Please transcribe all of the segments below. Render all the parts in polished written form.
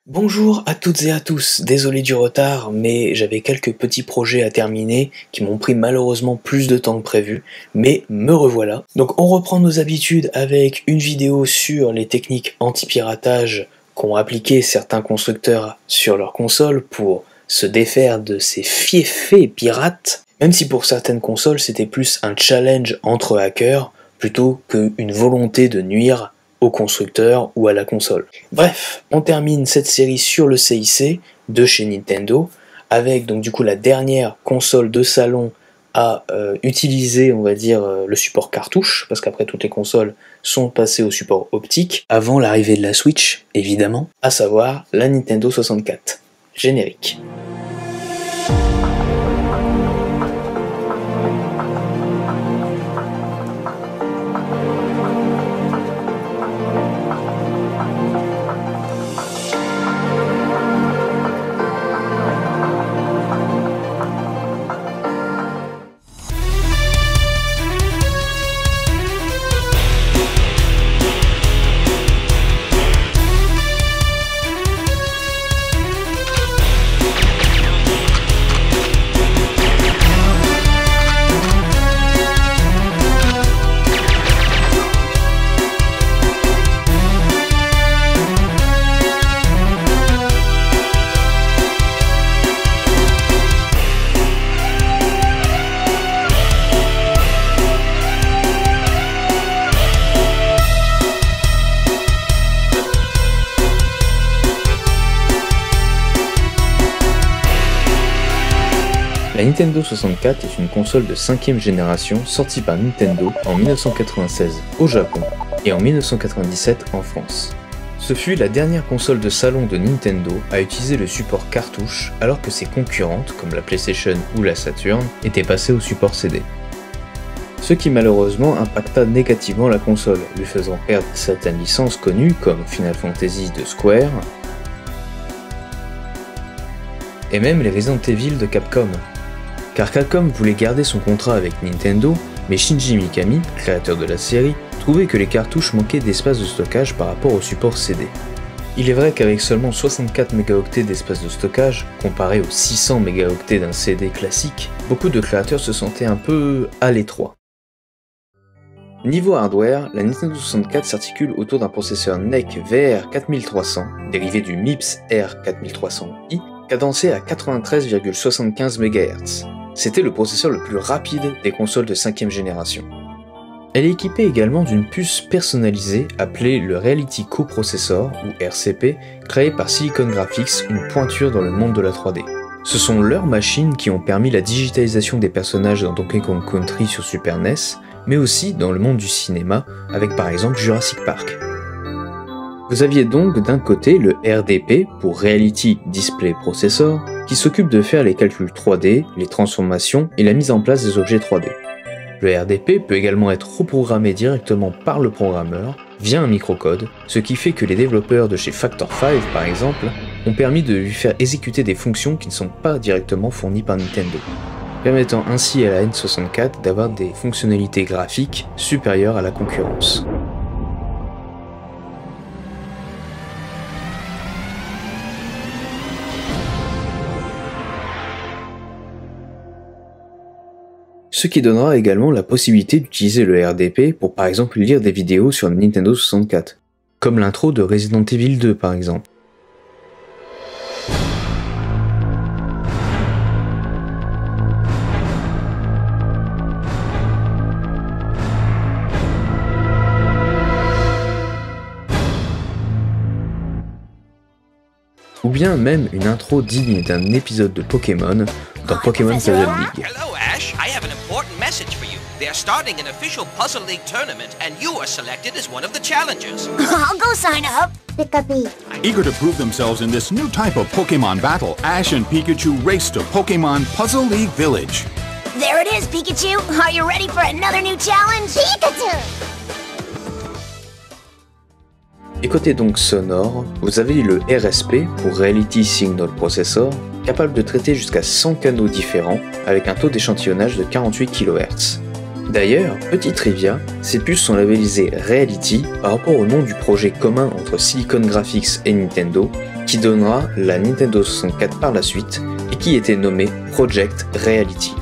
Bonjour à toutes et à tous, désolé du retard, mais j'avais quelques petits projets à terminer qui m'ont pris malheureusement plus de temps que prévu, mais me revoilà. Donc on reprend nos habitudes avec une vidéo sur les techniques anti-piratage qu'ont appliqué certains constructeurs sur leur console pour se défaire de ces fiefés pirates, même si pour certaines consoles c'était plus un challenge entre hackers plutôt qu'une volonté de nuire au constructeur ou à la console. Bref, on termine cette série sur le CIC de chez Nintendo, avec donc du coup la dernière console de salon à utiliser, on va dire, le support cartouche, parce qu'après toutes les consoles sont passées au support optique, avant l'arrivée de la Switch, évidemment, à savoir la Nintendo 64. Générique. La Nintendo 64 est une console de 5ème génération sortie par Nintendo en 1996 au Japon et en 1997 en France. Ce fut la dernière console de salon de Nintendo à utiliser le support cartouche alors que ses concurrentes comme la PlayStation ou la Saturn étaient passées au support CD. Ce qui malheureusement impacta négativement la console, lui faisant perdre certaines licences connues comme Final Fantasy de Square et même les Resident Evil de Capcom. Car Capcom voulait garder son contrat avec Nintendo, mais Shinji Mikami, créateur de la série, trouvait que les cartouches manquaient d'espace de stockage par rapport au support CD. Il est vrai qu'avec seulement 64 mégaoctets d'espace de stockage, comparé aux 600 mégaoctets d'un CD classique, beaucoup de créateurs se sentaient un peu à l'étroit. Niveau hardware, la Nintendo 64 s'articule autour d'un processeur NEC VR4300, dérivé du MIPS R4300i, cadencé à 93,75 MHz. C'était le processeur le plus rapide des consoles de 5ème génération. Elle est équipée également d'une puce personnalisée appelée le Reality Coprocessor, ou RCP, créé par Silicon Graphics, une pointure dans le monde de la 3D. Ce sont leurs machines qui ont permis la digitalisation des personnages dans Donkey Kong Country sur Super NES, mais aussi dans le monde du cinéma, avec par exemple Jurassic Park. Vous aviez donc d'un côté le RDP pour Reality Display Processor, qui s'occupe de faire les calculs 3D, les transformations et la mise en place des objets 3D. Le RDP peut également être reprogrammé directement par le programmeur via un microcode, ce qui fait que les développeurs de chez Factor 5 par exemple ont permis de lui faire exécuter des fonctions qui ne sont pas directement fournies par Nintendo, permettant ainsi à la N64 d'avoir des fonctionnalités graphiques supérieures à la concurrence. Ce qui donnera également la possibilité d'utiliser le RDP pour par exemple lire des vidéos sur le Nintendo 64, comme l'intro de Resident Evil 2 par exemple. Ou bien même une intro digne d'un épisode de Pokémon dans Pokémon Puzzle League. Hello, Ash. I have an important message for you. They are starting an official Puzzle League tournament, and you are selected as one of the challengers. I'll go sign up. Pikachu. Eager to prove themselves in this new type of Pokemon battle, Ash and Pikachu race to Pokemon Puzzle League Village. There it is, Pikachu. Are you ready for another new challenge? Pikachu! Et côté donc sonore, vous avez le RSP pour Reality Signal Processor, capable de traiter jusqu'à 100 canaux différents avec un taux d'échantillonnage de 48 kHz. D'ailleurs, petit trivia, ces puces sont labellisées Reality par rapport au nom du projet commun entre Silicon Graphics et Nintendo, qui donnera la Nintendo 64 par la suite et qui était nommée Project Reality.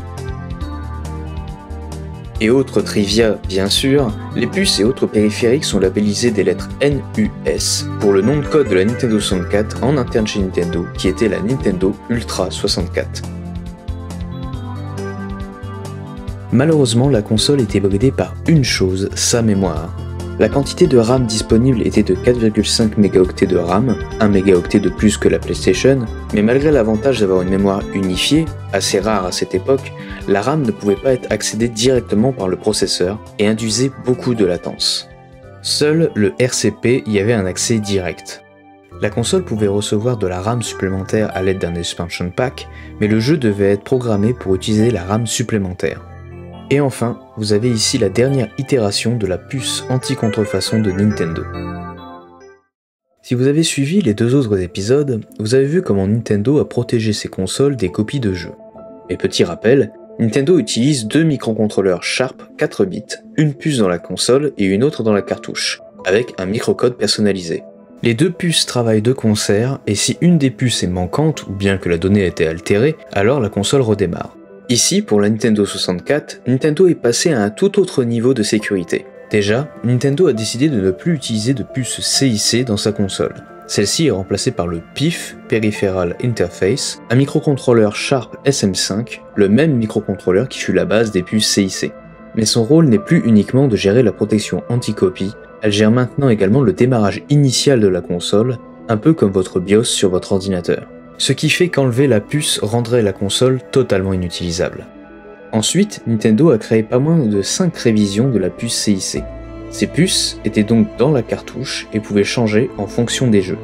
Et autre trivia, bien sûr, les puces et autres périphériques sont labellisés des lettres NUS pour le nom de code de la Nintendo 64 en interne chez Nintendo, qui était la Nintendo Ultra 64. Malheureusement, la console était bridée par une chose, sa mémoire. La quantité de RAM disponible était de 4,5 mégaoctets de RAM, 1 mégaoctet de plus que la PlayStation, mais malgré l'avantage d'avoir une mémoire unifiée, assez rare à cette époque, la RAM ne pouvait pas être accédée directement par le processeur et induisait beaucoup de latence. Seul le RCP y avait un accès direct. La console pouvait recevoir de la RAM supplémentaire à l'aide d'un expansion pack, mais le jeu devait être programmé pour utiliser la RAM supplémentaire. Et enfin, vous avez ici la dernière itération de la puce anti-contrefaçon de Nintendo. Si vous avez suivi les deux autres épisodes, vous avez vu comment Nintendo a protégé ses consoles des copies de jeux. Et petit rappel, Nintendo utilise deux microcontrôleurs Sharp 4 bits, une puce dans la console et une autre dans la cartouche, avec un microcode personnalisé. Les deux puces travaillent de concert, et si une des puces est manquante ou bien que la donnée a été altérée, alors la console redémarre. Ici, pour la Nintendo 64, Nintendo est passé à un tout autre niveau de sécurité. Déjà, Nintendo a décidé de ne plus utiliser de puce CIC dans sa console. Celle-ci est remplacée par le PIF, Peripheral Interface, un microcontrôleur Sharp SM5, le même microcontrôleur qui fut la base des puces CIC. Mais son rôle n'est plus uniquement de gérer la protection anti-copie, elle gère maintenant également le démarrage initial de la console, un peu comme votre BIOS sur votre ordinateur. Ce qui fait qu'enlever la puce rendrait la console totalement inutilisable. Ensuite, Nintendo a créé pas moins de 5 révisions de la puce CIC. Ces puces étaient donc dans la cartouche et pouvaient changer en fonction des jeux.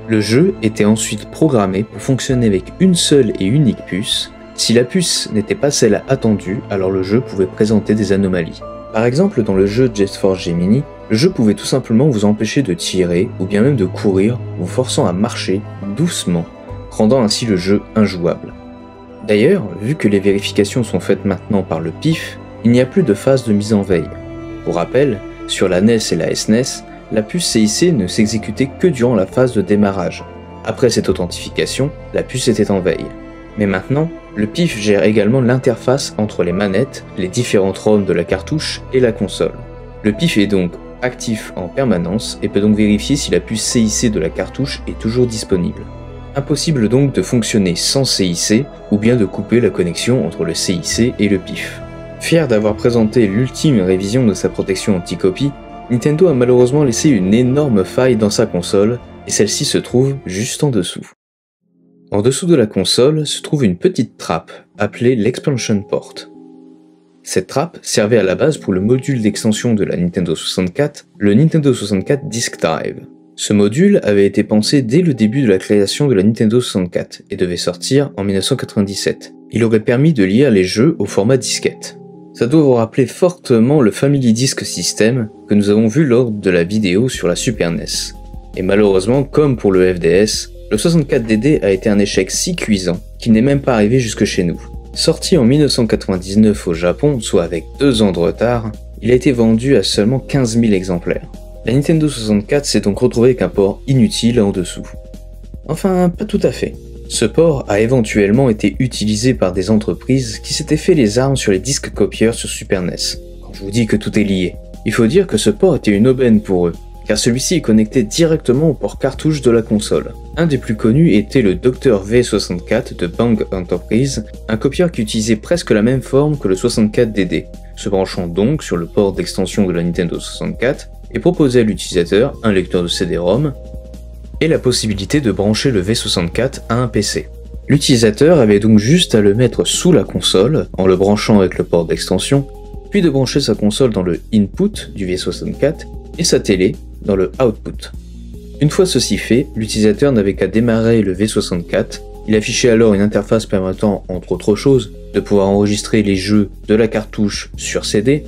Le jeu était ensuite programmé pour fonctionner avec une seule et unique puce. Si la puce n'était pas celle attendue, alors le jeu pouvait présenter des anomalies. Par exemple, dans le jeu Jet Force Gemini, le jeu pouvait tout simplement vous empêcher de tirer ou bien même de courir, vous forçant à marcher doucement, rendant ainsi le jeu injouable. D'ailleurs, vu que les vérifications sont faites maintenant par le PIF, il n'y a plus de phase de mise en veille. Pour rappel, sur la NES et la SNES, la puce CIC ne s'exécutait que durant la phase de démarrage. Après cette authentification, la puce était en veille. Mais maintenant, le PIF gère également l'interface entre les manettes, les différentes ROM de la cartouche et la console. Le PIF est donc actif en permanence et peut donc vérifier si la puce CIC de la cartouche est toujours disponible. Impossible donc de fonctionner sans CIC ou bien de couper la connexion entre le CIC et le PIF. Fier d'avoir présenté l'ultime révision de sa protection anti-copie, Nintendo a malheureusement laissé une énorme faille dans sa console et celle-ci se trouve juste en dessous. En dessous de la console se trouve une petite trappe appelée l'Expansion Port. Cette trappe servait à la base pour le module d'extension de la Nintendo 64, le Nintendo 64 Disk Drive. Ce module avait été pensé dès le début de la création de la Nintendo 64 et devait sortir en 1997. Il aurait permis de lire les jeux au format disquette. Ça doit vous rappeler fortement le Family Disk System que nous avons vu lors de la vidéo sur la Super NES. Et malheureusement, comme pour le FDS, le 64DD a été un échec si cuisant qu'il n'est même pas arrivé jusque chez nous. Sorti en 1999 au Japon, soit avec 2 ans de retard, il a été vendu à seulement 15 000 exemplaires. La Nintendo 64 s'est donc retrouvée avec un port inutile en dessous. Enfin, pas tout à fait. Ce port a éventuellement été utilisé par des entreprises qui s'étaient fait les armes sur les disques copieurs sur Super NES. Quand je vous dis que tout est lié, il faut dire que ce port était une aubaine pour eux, car celui-ci est connecté directement au port cartouche de la console. Un des plus connus était le Dr V64 de Bang Enterprise, un copieur qui utilisait presque la même forme que le 64DD, se branchant donc sur le port d'extension de la Nintendo 64, et proposait à l'utilisateur un lecteur de CD-ROM et la possibilité de brancher le V64 à un PC. L'utilisateur avait donc juste à le mettre sous la console en le branchant avec le port d'extension, puis de brancher sa console dans le input du V64 et sa télé dans le output. Une fois ceci fait, l'utilisateur n'avait qu'à démarrer le V64, il affichait alors une interface permettant, entre autres choses, de pouvoir enregistrer les jeux de la cartouche sur CD,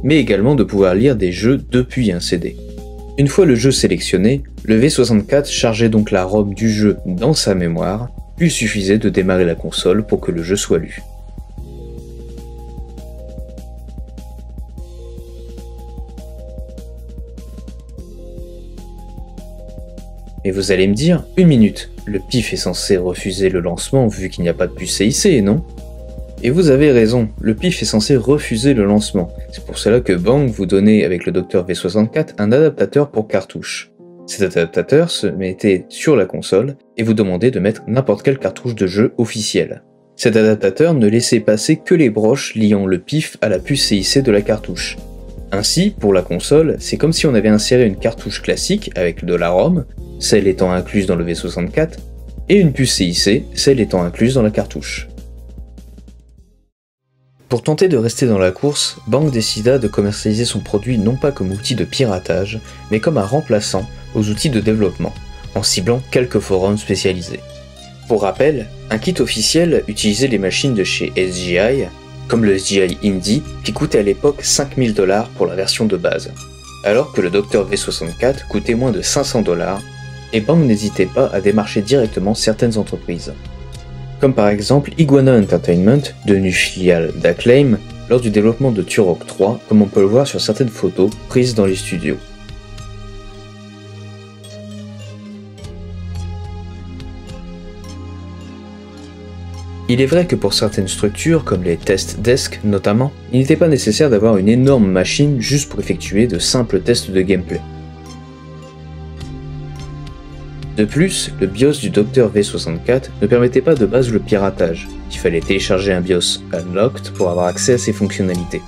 mais également de pouvoir lire des jeux depuis un CD. Une fois le jeu sélectionné, le V64 chargeait donc la ROM du jeu dans sa mémoire, puis il suffisait de démarrer la console pour que le jeu soit lu. Et vous allez me dire, une minute, le pif est censé refuser le lancement vu qu'il n'y a pas de puce CIC, non? Et vous avez raison, le pif est censé refuser le lancement. C'est pour cela que Bang vous donnait avec le Dr V64 un adaptateur pour cartouche. Cet adaptateur se mettait sur la console et vous demandait de mettre n'importe quelle cartouche de jeu officielle. Cet adaptateur ne laissait passer que les broches liant le pif à la puce CIC de la cartouche. Ainsi, pour la console, c'est comme si on avait inséré une cartouche classique avec de la ROM, celle étant incluse dans le V64, et une puce CIC, celle étant incluse dans la cartouche. Pour tenter de rester dans la course, Bang décida de commercialiser son produit non pas comme outil de piratage, mais comme un remplaçant aux outils de développement, en ciblant quelques forums spécialisés. Pour rappel, un kit officiel utilisait les machines de chez SGI, comme le SGI Indie, qui coûtait à l'époque 5000 $ pour la version de base, alors que le Dr V64 coûtait moins de 500 $, et Bang n'hésitait pas à démarcher directement certaines entreprises. Comme par exemple Iguana Entertainment, devenue filiale d'Acclaim, lors du développement de Turok 3, comme on peut le voir sur certaines photos prises dans les studios. Il est vrai que pour certaines structures, comme les test desks notamment, il n'était pas nécessaire d'avoir une énorme machine juste pour effectuer de simples tests de gameplay. De plus, le BIOS du Dr V64 ne permettait pas de base le piratage, il fallait télécharger un BIOS Unlocked pour avoir accès à ses fonctionnalités.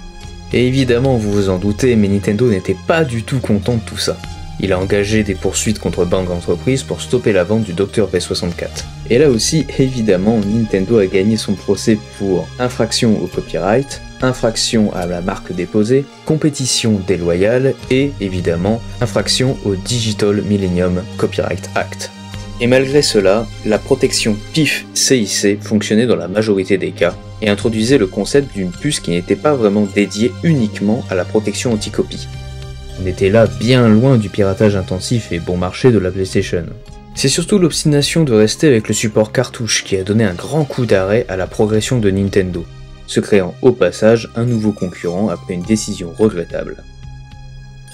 Et évidemment, vous vous en doutez, mais Nintendo n'était pas du tout content de tout ça. Il a engagé des poursuites contre Bang Enterprises pour stopper la vente du Dr V64. Et là aussi, évidemment, Nintendo a gagné son procès pour infraction au copyright, infraction à la marque déposée, compétition déloyale et, évidemment, infraction au Digital Millennium Copyright Act. Et malgré cela, la protection PIF-CIC fonctionnait dans la majorité des cas et introduisait le concept d'une puce qui n'était pas vraiment dédiée uniquement à la protection anti-copie. On était là bien loin du piratage intensif et bon marché de la PlayStation. C'est surtout l'obstination de rester avec le support cartouche qui a donné un grand coup d'arrêt à la progression de Nintendo, se créant au passage un nouveau concurrent après une décision regrettable.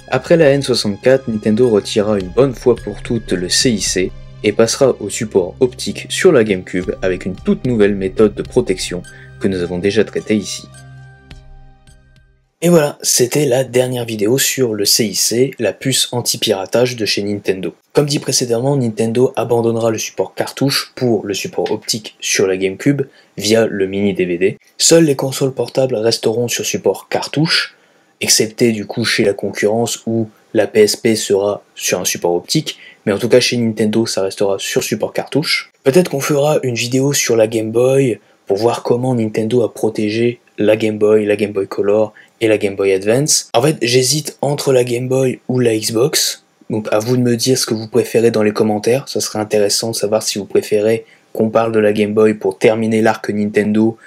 Après la N64, Nintendo retira une bonne fois pour toutes le CIC et passera au support optique sur la GameCube avec une toute nouvelle méthode de protection que nous avons déjà traitée ici. Et voilà, c'était la dernière vidéo sur le CIC, la puce anti-piratage de chez Nintendo. Comme dit précédemment, Nintendo abandonnera le support cartouche pour le support optique sur la GameCube via le mini DVD. Seules les consoles portables resteront sur support cartouche, excepté du coup chez la concurrence où la PSP sera sur un support optique, mais en tout cas chez Nintendo ça restera sur support cartouche. Peut-être qu'on fera une vidéo sur la Game Boy pour voir comment Nintendo a protégé la Game Boy Color et la Game Boy Advance. En fait, j'hésite entre la Game Boy ou la Xbox, donc à vous de me dire ce que vous préférez dans les commentaires, ça serait intéressant de savoir si vous préférez qu'on parle de la Game Boy pour terminer l'arc Nintendo,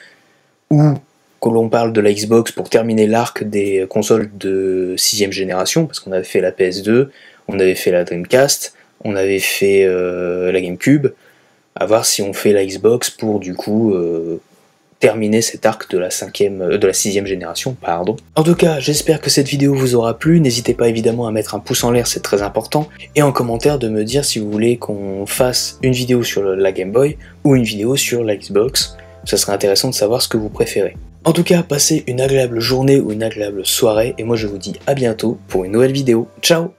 ou que l'on parle de la Xbox pour terminer l'arc des consoles de 6ème génération, parce qu'on avait fait la PS2, on avait fait la Dreamcast, on avait fait la GameCube, à voir si on fait la Xbox pour du coup terminer cet arc de la 6ème génération, pardon. En tout cas, j'espère que cette vidéo vous aura plu, n'hésitez pas évidemment à mettre un pouce en l'air, c'est très important, et en commentaire de me dire si vous voulez qu'on fasse une vidéo sur la Game Boy ou une vidéo sur la Xbox, ça serait intéressant de savoir ce que vous préférez. En tout cas, passez une agréable journée ou une agréable soirée, et moi je vous dis à bientôt pour une nouvelle vidéo. Ciao!